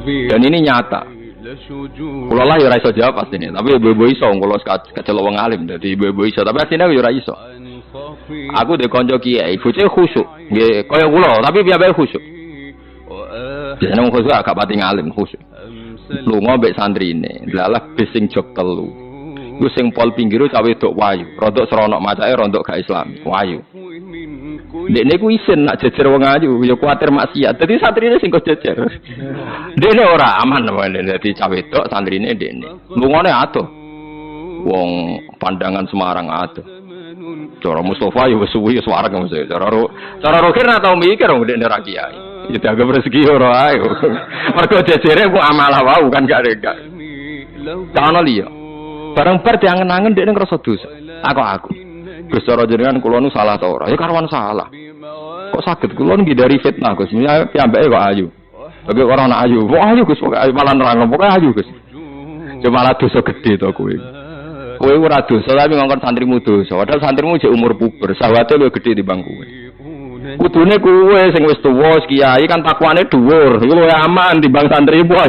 Dan ini nyata. Kalau lah ya ora iso jawab pasti ini, tapi ibu-ibu iso kalau kecelok wong alim, jadi ibu-ibu iso, tapi aslinya aku ya ora iso. Aku de konco kiai, bocah khusyuk, nggih kaya kula, tapi piyambake khusyuk. Biasane wong khusyuk agak pati ngalim khusyuk. Lunga mbek santrine, lalah bising jog telu. Iku sing pol pinggiru cawe wedok wayu, rodok seronok macake rondok gak Islam, wayu. Dekne ku isin nak jejer wong ayu, ya kuwatir maksiat. Dadi santrine sing kok jejer. Dekne ora aman namane dadi cawe wedok santrine dekne. Lungane atuh. Wong pandangan Semarang atuh. Cara Mustafa ya wis suwi wis wareg mesti. Cara rokir ora tau mikir wong dekne ra kiai. Ya dianggap rezeki ora ae. Mergo jejere ku amalah wau kan gak rega. Kana liya. Bareng bar diangen-angen dekne ngrasa dosa. Aku. Gus cara jenengan kula nu salah ta ora? Ya karuan salah. Kok saged kula ngindari fitnah Gus. Piyambake kok ayu. Tapi ora ana ayu. Kok ayu Gus kok malah nerang pokoke ayu Gus. Cuma malah dosa gedhe to kowe. Kowe ora dosa tapi ngongkon santrimu dosa. Padahal santrimu jek umur puber, sawate luwih gedhe timbang kowe. Kudune kowe sing wis tuwa kiai kan takwane dhuwur. Iku luwih aman timbang santrimu.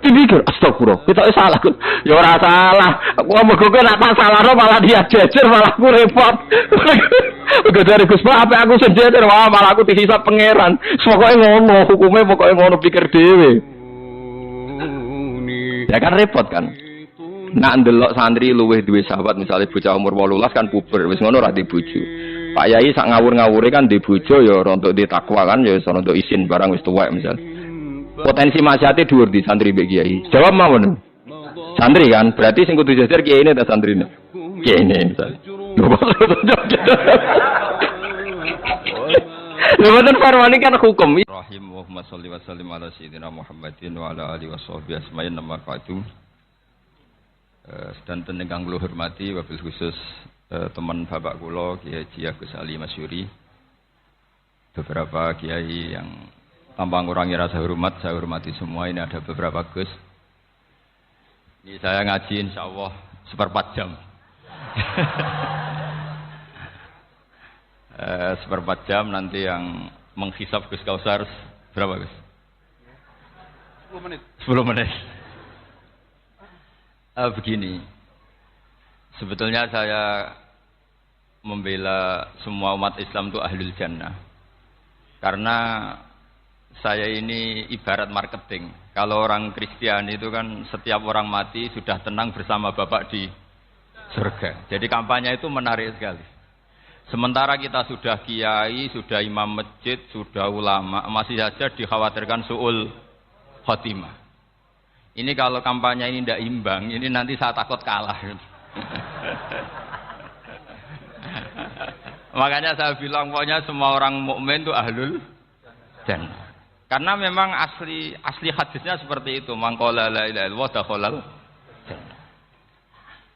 Dipikir astagfirullah, kita salah. Ya ora salah. Aku mergo nek tak salahno malah dia jejer malah aku repot. Uga dari Gus Pak apa aku sing jejer malah aku dihisab pangeran. Pokoke ngono, hukume pokoke ngono pikir dhewe. Ya kan repot kan. Nak ndelok santri luwih duwe sahabat misalnya bocah umur 18 kan puber wis ngono ora dibojo. Pak Yai sak ngawur-ngawure kan di bojo ya ora untuk ditakwa kan ya ora untuk izin barang wis tuwek misal. Potensi maksiate dhuwur di santri mbek kiai. Jawab mawon. Santri kan, berarti sing kudu jejer kiai ini ta santrine. Kiai ini misal. Lha boten farwani kan hukum. Rahim Muhammad sallallahu alaihi wasallam ala sayyidina Muhammadin wa ala alihi washabbihi asma'in nama fa'tum. Sedanten ingkang kula hormati wabil khusus teman bapak kula Kiai Haji Agus Ali Masyuri. Beberapa kiai yang tanpa mengurangi rasa hormat, saya hormati semua. Ini ada beberapa Gus. Ini saya ngaji insya Allah 1/4 jam. 1/4 jam nanti yang menghisap Gus Kausar berapa Gus? 10 menit. 10 menit. Begini, sebetulnya saya membela semua umat Islam itu ahlul jannah. Karena saya ini ibarat marketing. Kalau orang Kristen itu kan setiap orang mati sudah tenang bersama Bapak di surga. Jadi kampanye itu menarik sekali. Sementara kita sudah kiai, sudah imam masjid, sudah ulama, masih saja dikhawatirkan su'ul khotimah. Ini kalau kampanye ini tidak imbang, ini nanti saya takut kalah. Makanya saya bilang pokoknya semua orang mukmin itu ahlul jannah. Karena memang asli hadisnya seperti itu, mangqala la ilaha illallah dakhalal jannah.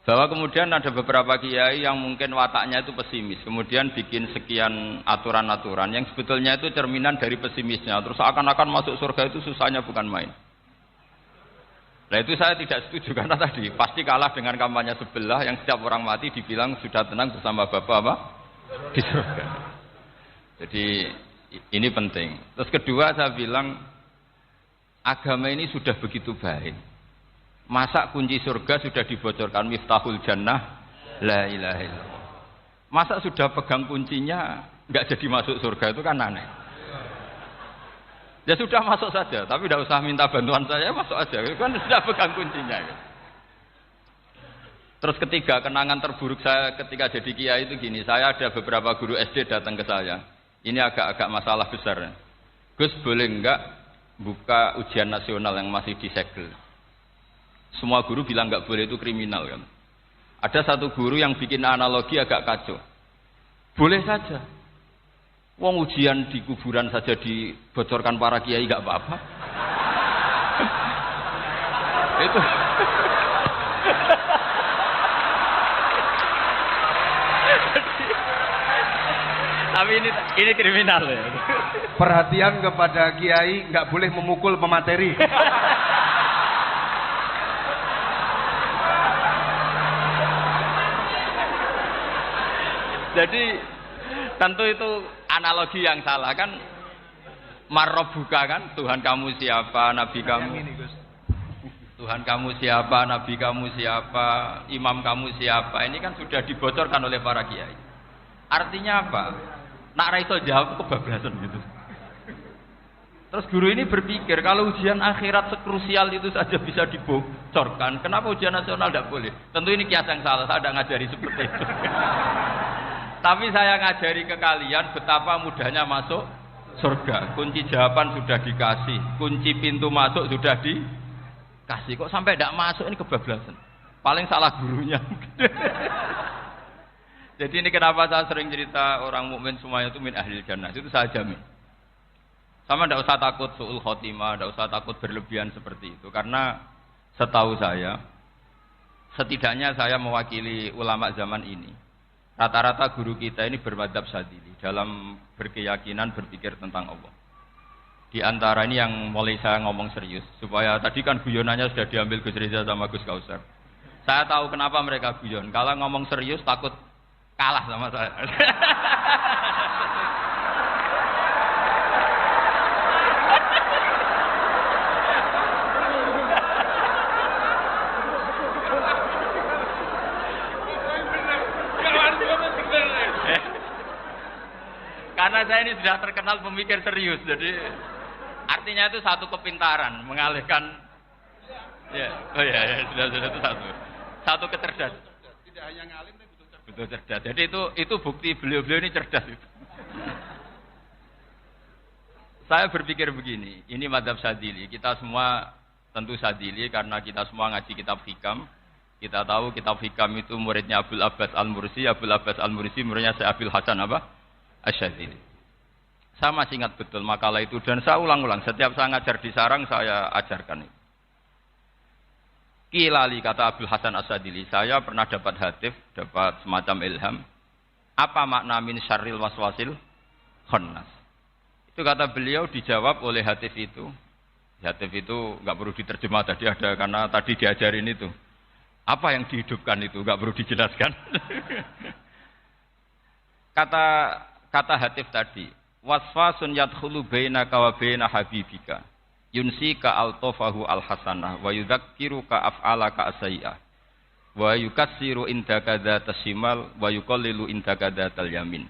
Bahwa kemudian ada beberapa kiai yang mungkin wataknya itu pesimis, kemudian bikin sekian aturan-aturan yang sebetulnya itu cerminan dari pesimisnya. Terus akan-akan masuk surga itu susahnya bukan main. Nah itu saya tidak setuju karena tadi pasti kalah dengan kampanye sebelah yang setiap orang mati dibilang sudah tenang bersama Bapak apa? Di surga. Jadi ini penting. Terus kedua saya bilang agama ini sudah begitu baik. Masa kunci surga sudah dibocorkan miftahul jannah la ilaha illallah. Masa sudah pegang kuncinya nggak jadi masuk surga itu kan aneh. Ya sudah masuk saja, tapi tidak usah minta bantuan saya, masuk aja. Kan sudah pegang kuncinya. Terus ketiga, kenangan terburuk saya ketika jadi kiai itu gini, saya ada beberapa guru SD datang ke saya. Ini agak-agak masalah besar. Gus boleh enggak buka ujian nasional yang masih disegel? Semua guru bilang enggak boleh, itu kriminal kan. Ada satu guru yang bikin analogi agak kacau. Boleh saja. Wong ujian di kuburan saja dibocorkan para kiai enggak apa-apa. Itu. Tapi ini kriminal ya. Perhatian kepada kiai, nggak boleh memukul pemateri. Jadi tentu itu analogi yang salah kan. Marrobuka kan, Tuhan kamu siapa, Nabi kamu. Tuhan kamu siapa, Nabi kamu siapa, imam kamu siapa. Ini kan sudah dibocorkan oleh para kiai. Artinya apa? Nak ra iso jawab kebablasan gitu. Terus guru ini berpikir kalau ujian akhirat sekrusial itu saja bisa dibocorkan, kenapa ujian nasional tidak boleh? Tentu ini kias yang salah, saya tidak ngajari seperti itu. Tapi saya ngajari ke kalian betapa mudahnya masuk surga. Kunci jawaban sudah dikasih, kunci pintu masuk sudah dikasih. Kok sampai tidak masuk, ini kebablasan. Paling salah gurunya. Jadi ini kenapa saya sering cerita orang mukmin semuanya itu min ahlil jannah. Itu saya jamin. Sama tidak usah takut su'ul khotimah, tidak usah takut berlebihan seperti itu. Karena setahu saya, setidaknya saya mewakili ulama zaman ini. Rata-rata guru kita ini bermadzhab Syadzili dalam berkeyakinan berpikir tentang Allah. Di antara ini yang mulai saya ngomong serius, supaya tadi kan guyonannya sudah diambil Gus Reza sama Gus Kausar. Saya tahu kenapa mereka guyon. Kalau ngomong serius takut kalah sama saya. Karena saya ini sudah terkenal pemikir serius, jadi artinya itu satu kepintaran mengalihkan. Ya, oh ya, sudah itu satu kecerdasan. Tidak hanya ngalim, tapi betul cerdas. Jadi itu bukti beliau ini cerdas itu. Saya berpikir begini, ini madzhab Syadzili. Kita semua tentu Syadzili karena kita semua ngaji kitab hikam. Kita tahu kitab hikam itu muridnya Abul Abbas Al-Mursi. Abul Abbas Al-Mursi muridnya Syekh Abil Hasan apa? Asy-Syadzili. Saya masih ingat betul makalah itu dan saya ulang-ulang. Setiap saya ngajar di sarang saya ajarkan itu. Kilali kata Abul Hasan Asy-Syadzili, saya pernah dapat hatif, dapat semacam ilham. Apa makna min syarril waswasil khannas? Itu kata beliau dijawab oleh hatif itu. Hatif itu enggak perlu diterjemah tadi ada karena tadi diajarin itu. Apa yang dihidupkan itu enggak perlu dijelaskan. Kata hatif tadi, wasfasun yadkhulu bainaka wa baina habibika. Yunsika altofahu al-hasanah wa yudzakiruka af'alaka as-sayyi'ah wa yukassiru indaka dzatas shimal wa yuqallilu indaka dzatal yamin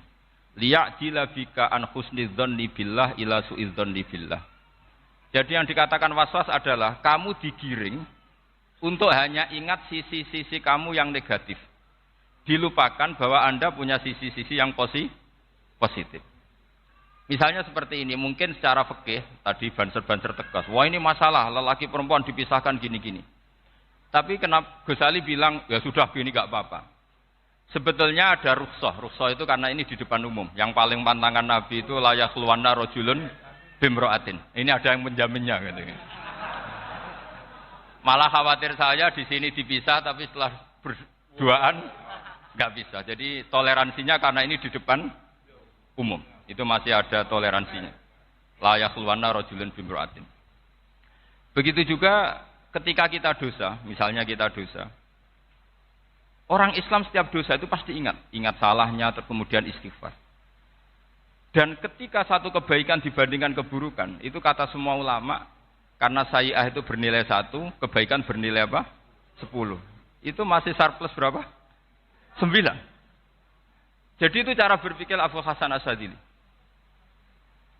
liya'dila bika an husni dzanni billah ila su'iz dzanni billah. Jadi yang dikatakan waswas adalah kamu digiring untuk hanya ingat sisi-sisi kamu yang negatif, dilupakan bahwa Anda punya sisi-sisi yang positif. Misalnya seperti ini, mungkin secara fikih, tadi banser-banser tegas, wah ini masalah, lelaki perempuan dipisahkan gini-gini. Tapi kenapa Ghazali bilang, ya sudah gini gak apa-apa. Sebetulnya ada rukhsah itu karena ini di depan umum. Yang paling pantangan Nabi itu layak luwana rojulun bimro'atin. Ini ada yang menjaminnya. Gitu. Malah khawatir saya di sini dipisah, tapi setelah berduaan gak bisa. Jadi toleransinya karena ini di depan umum. Itu masih ada toleransinya. La yakhluwanna rajulun bimra'atin. Begitu juga ketika kita dosa, misalnya kita dosa. Orang Islam setiap dosa itu pasti ingat salahnya, terus kemudian istighfar. Dan ketika satu kebaikan dibandingkan keburukan, itu kata semua ulama, karena sayyi'ah itu bernilai 1, kebaikan bernilai apa? 10. Itu masih surplus berapa? 9. Jadi itu cara berpikir Abu Hasan Asy-Syadzili.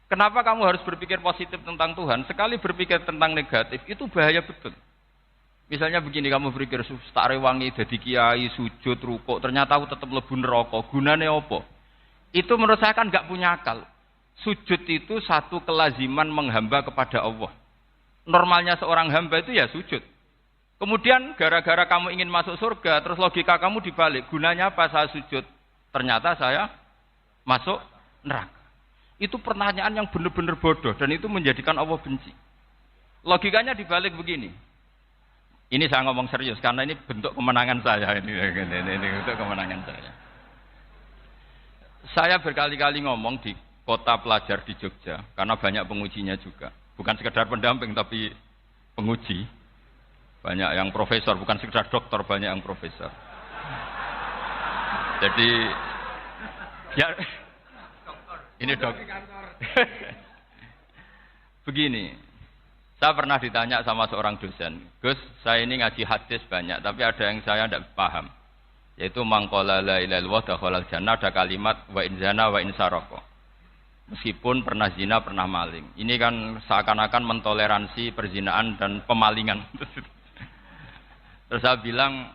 Kenapa kamu harus berpikir positif tentang Tuhan? Sekali berpikir tentang negatif, itu bahaya betul. Misalnya begini, kamu berpikir, tak rewangi, jadi kiai, sujud, rukuk, ternyata aku tetap lebu neraka. Gunanya apa? Itu menurut saya kan nggak punya akal. Sujud itu satu kelaziman menghamba kepada Allah. Normalnya seorang hamba itu ya sujud. Kemudian gara-gara kamu ingin masuk surga, terus logika kamu dibalik. Gunanya apa saya sujud? Ternyata saya masuk neraka. Itu pertanyaan yang benar-benar bodoh dan itu menjadikan Allah benci. Logikanya dibalik begini. Ini saya ngomong serius karena ini bentuk kemenangan saya ini bentuk kemenangan saya. Saya berkali-kali ngomong di kota pelajar di Jogja karena banyak pengujinya juga. Bukan sekedar pendamping tapi penguji. Banyak yang profesor, bukan sekedar dokter, banyak yang profesor. Jadi ya ini dok. Begini, saya pernah ditanya sama seorang dosen, Gus, saya ini ngaji hadis banyak, tapi ada yang saya tidak paham. Yaitu mangkola la ilaha illallah dakhalal jannah, ada kalimat wa in zana wa in saraka. Meskipun pernah zina, pernah maling. Ini kan seakan-akan mentoleransi perzinaan dan pemalingan. Terus saya bilang,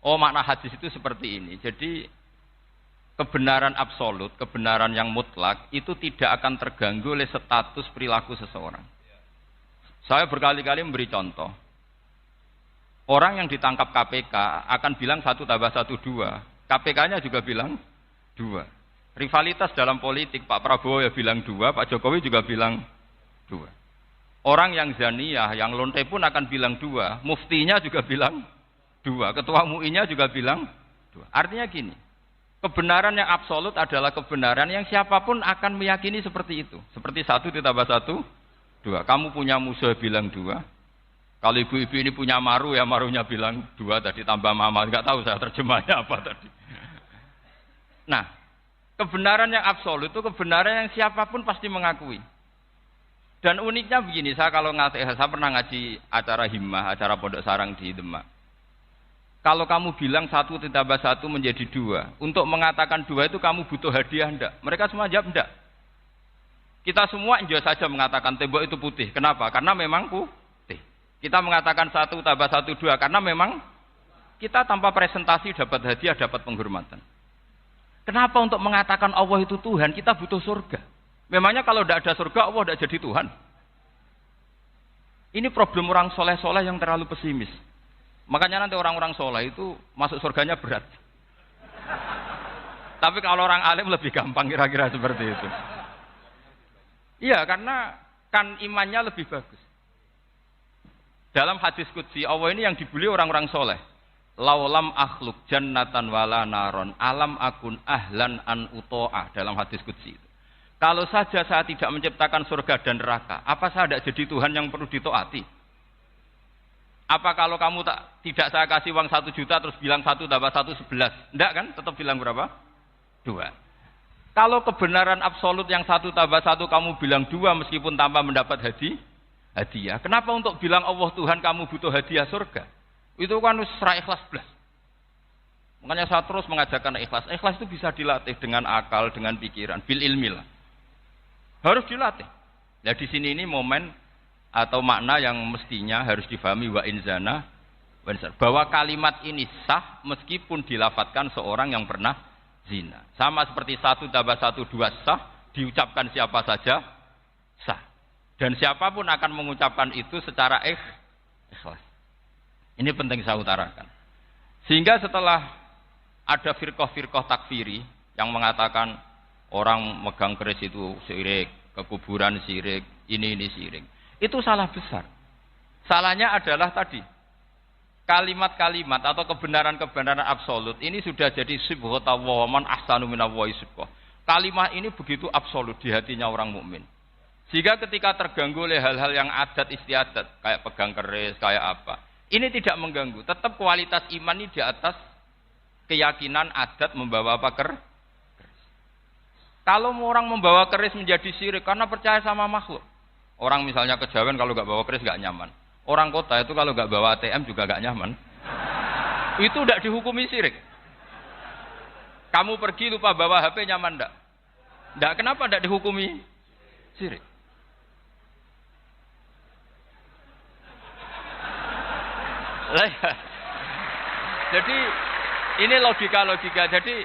oh makna hadis itu seperti ini. Jadi kebenaran absolut, kebenaran yang mutlak itu tidak akan terganggu oleh status perilaku seseorang. Saya berkali-kali memberi contoh. Orang yang ditangkap KPK akan bilang 1 tambah 1 2. KPK-nya juga bilang 2. Rivalitas dalam politik, Pak Prabowo ya bilang 2, Pak Jokowi juga bilang 2. Orang yang zaniyah, yang lonte pun akan bilang 2. Muftinya juga bilang 2. Ketua MUI-nya juga bilang 2. Artinya gini, kebenaran yang absolut adalah kebenaran yang siapapun akan meyakini seperti itu. Seperti 1 ditambah 1, 2. Kamu punya musuh bilang 2. Kalau ibu-ibu ini punya maru, ya marunya bilang 2 tadi tambah mama. Enggak tahu saya terjemahnya apa tadi. Nah, kebenaran yang absolut itu kebenaran yang siapapun pasti mengakui. Dan uniknya begini, saya pernah ngaji acara himmah, acara pondok sarang di Demak. Kalau kamu bilang 1 ditambah 1 menjadi 2, untuk mengatakan 2 itu kamu butuh hadiah enggak? Mereka semua jawab enggak. Kita semua enjoy saja mengatakan tembok itu putih. Kenapa? Karena memang putih. Kita mengatakan 1 tambah 1 2 karena memang kita tanpa presentasi dapat hadiah, dapat penghormatan. Kenapa untuk mengatakan Allah itu Tuhan kita butuh surga? Memangnya kalau tidak ada surga Allah tidak jadi Tuhan? Ini problem orang soleh-soleh yang terlalu pesimis. Makanya nanti orang-orang soleh itu masuk surganya berat. Tapi kalau orang alim lebih gampang kira-kira seperti itu. Iya, karena kan imannya lebih bagus. Dalam hadis qudsi, Allah ini yang dibuli orang-orang soleh. Laulam akhluk jannatan wala naron alam akun ahlan an uto'ah. Dalam hadis qudsi itu. Kalau saja saya tidak menciptakan surga dan neraka, apa saya tidak jadi Tuhan yang perlu ditaati? Apa kalau kamu tidak saya kasih uang 1 juta terus bilang 1 tambah 1 11? Enggak kan? Tetap bilang berapa? 2. Kalau kebenaran absolut yang 1 tambah 1 kamu bilang 2 meskipun tanpa mendapat hadiah. Kenapa untuk bilang Allah Tuhan kamu butuh hadiah surga? Itu kan serah ikhlas belas. Makanya saya terus mengajarkan ikhlas. Ikhlas itu bisa dilatih dengan akal, dengan pikiran, bil ilmi lah. Harus dilatih. Nah di sini ini momen atau makna yang mestinya harus difahami wa inzana bahwa kalimat ini sah meskipun dilafatkan seorang yang pernah zina. Sama seperti 1 tambah 1 2 sah diucapkan siapa saja sah. Dan siapapun akan mengucapkan itu secara ikhlas. Ini penting saya utarakan. Sehingga setelah ada firqah-firqah takfiri yang mengatakan orang megang keris itu syirik, ke kuburan syirik, ini syirik. Itu salah besar. Salahnya adalah tadi. Kalimat-kalimat atau kebenaran-kebenaran absolut ini sudah jadi sibghata wa man ahsanu minallahi sibghah. Kalimat ini begitu absolut di hatinya orang mukmin. Sehingga ketika terganggu oleh hal-hal yang adat istiadat, kayak pegang keris, kayak apa, ini tidak mengganggu. Tetap kualitas iman ini di atas keyakinan adat membawa apa keris. Kalau orang membawa keris menjadi syirik karena percaya sama makhluk. Orang misalnya kejawen kalau nggak bawa keris nggak nyaman. Orang kota itu kalau nggak bawa ATM juga nggak nyaman. Itu tidak dihukumi syirik. Kamu pergi lupa bawa HP nyaman enggak? Enggak, kenapa tidak dihukumi syirik? Jadi ini logika-logika. Jadi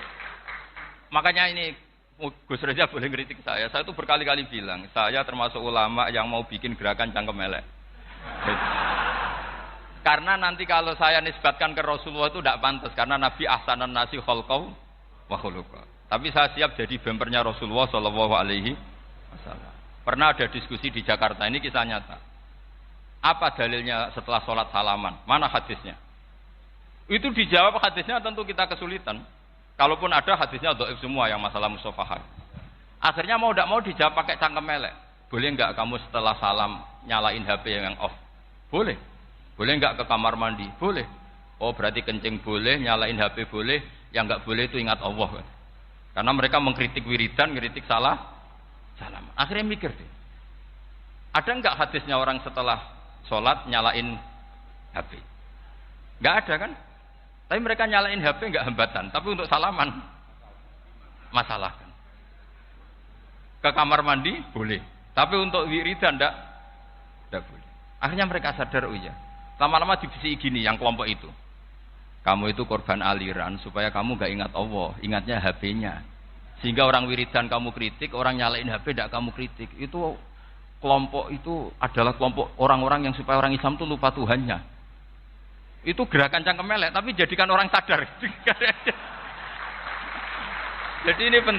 makanya ini Gus Reza boleh ngeritik saya. Saya itu berkali-kali bilang, saya termasuk ulama yang mau bikin gerakan cangkem elek. Karena nanti kalau saya nisbatkan ke Rasulullah itu tidak pantas, karena Nabi ahsanan nasi khalqau wa khuluqa. Tapi saya siap jadi bempernya Rasulullah sallallahu alaihi wasallam. Pernah ada diskusi di Jakarta, ini kisah nyata. Apa dalilnya setelah sholat salaman? Mana hadisnya? Itu dijawab hadisnya tentu kita kesulitan. Kalaupun ada hadisnya dhaif semua yang masalah musafahah. Akhirnya mau tidak mau dijawab pakai cangkem elek. Boleh enggak kamu setelah salam nyalain HP yang off? Boleh. Boleh enggak ke kamar mandi? Boleh. Oh berarti kencing boleh, nyalain HP boleh. Yang enggak boleh itu ingat Allah. Karena mereka mengkritik wiridan, ngeritik salam. Akhirnya mikir deh. Ada enggak hadisnya orang setelah sholat nyalain HP? Enggak ada kan? Tapi mereka nyalain HP enggak hambatan, tapi untuk salaman masalah kan. Ke kamar mandi boleh, tapi untuk wiridan enggak boleh. Akhirnya mereka sadar, oh iya. Lama-lama dibisiki gini yang kelompok itu. Kamu itu korban aliran supaya kamu enggak ingat Allah, ingatnya HP-nya. Sehingga orang wiridan kamu kritik, orang nyalain HP enggak kamu kritik. Itu kelompok itu adalah kelompok orang-orang yang supaya orang Islam itu lupa Tuhannya. Itu gerakan cangkem elek, tapi jadikan orang sadar. Jadi ini penting.